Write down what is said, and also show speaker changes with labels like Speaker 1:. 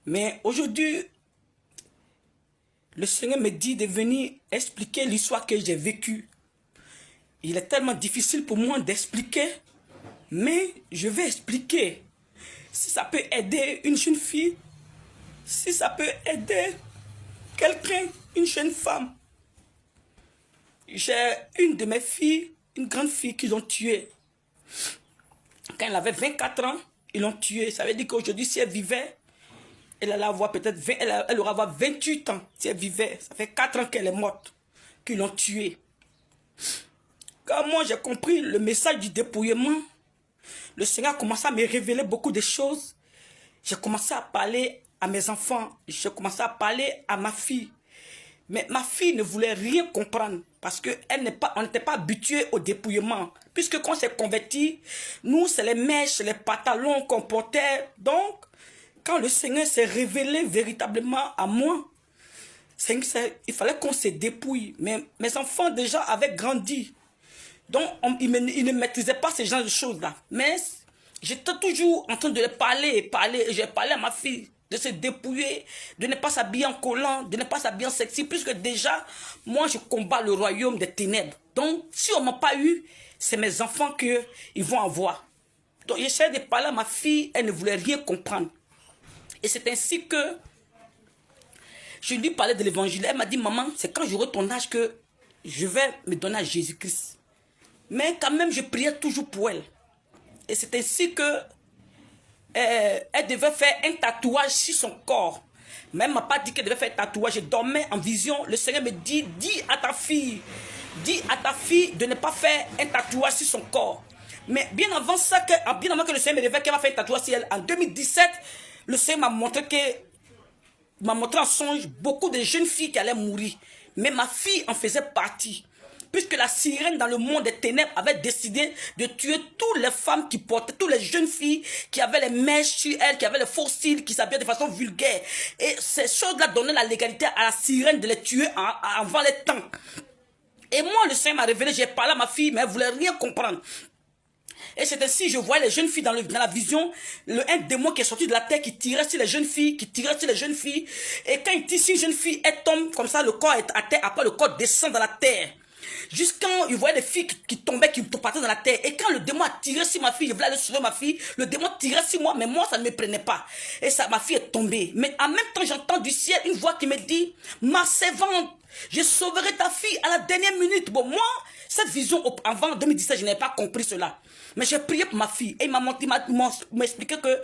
Speaker 1: Mais aujourd'hui, le Seigneur me dit de venir expliquer l'histoire que j'ai vécue. Il est tellement difficile pour moi d'expliquer, mais je vais expliquer. Si ça peut aider une jeune fille, si ça peut aider quelqu'un, une jeune femme. J'ai une de mes filles, une grande fille qu'ils ont tuée. Quand elle avait 24 ans, ils l'ont tuée. Ça veut dire qu'aujourd'hui, si elle vivait, elle allait avoir peut-être elle aurait avoir 28 ans si elle vivait. Ça fait 4 ans qu'elle est morte, qu'ils l'ont tuée. Quand moi j'ai compris le message du dépouillement, le Seigneur a commencé à me révéler beaucoup de choses. J'ai commencé à parler à mes enfants, j'ai commencé à parler à ma fille. Mais ma fille ne voulait rien comprendre parce qu'on n'était pas habitué au dépouillement. Puisque quand on s'est converti, nous c'est les mèches, les pantalons qu'on portait. Donc, quand le Seigneur s'est révélé véritablement à moi, il fallait qu'on se dépouille. Mais mes enfants déjà avaient grandi. Donc, ils ne maîtrisaient pas ce genre de choses-là. Mais j'étais toujours en train de les parler. Et j'ai parlé à ma fille de se dépouiller, de ne pas s'habiller en collant, de ne pas s'habiller en sexy, puisque déjà, moi, je combats le royaume des ténèbres. Donc, si on ne m'a pas eu, c'est mes enfants qu'ils vont avoir. Donc, j'essayais de parler à ma fille, elle ne voulait rien comprendre. Et c'est ainsi que je lui parlais de l'évangile. Elle m'a dit, maman, c'est quand j'aurai ton âge que je vais me donner à Jésus-Christ. Mais quand même, je priais toujours pour elle. Et c'est ainsi que elle devait faire un tatouage sur son corps. Mais elle ne m'a pas dit qu'elle devait faire un tatouage. Je dormais en vision. Le Seigneur me dit, dis à ta fille de ne pas faire un tatouage sur son corps. Mais bien avant que le Seigneur me révèle qu'elle va faire un tatouage sur elle, en 2017, le Seigneur m'a montré en songe beaucoup de jeunes filles qui allaient mourir. Mais ma fille en faisait partie. Puisque la sirène dans le monde des ténèbres avait décidé de tuer toutes les femmes qui portaient, toutes les jeunes filles qui avaient les mèches sur elles, qui avaient les faux cils, qui s'habillaient de façon vulgaire. Et ces choses-là donnaient la légalité à la sirène de les tuer avant les temps. Et moi, le Seigneur m'a révélé, j'ai parlé à ma fille, mais elle ne voulait rien comprendre. Et c'est ainsi, je voyais les jeunes filles dans la vision, un démon qui est sorti de la terre, qui tirait sur les jeunes filles, Et quand il tire sur une jeune fille, elle tombe comme ça, le corps est à terre, après le corps descend dans la terre. Jusqu'à il voyait des filles qui tombaient, qui partaient dans la terre. Et quand le démon a tiré sur ma fille, je voulais aller sauver ma fille, le démon tirait sur moi, mais moi, ça ne me prenait pas. Et ça, ma fille est tombée. Mais en même temps, j'entends du ciel une voix qui me dit, ma servante, je sauverai ta fille à la dernière minute. Bon, moi, cette vision, avant 2017, je n'avais pas compris cela. Mais j'ai prié pour ma fille. Et il m'a expliqué que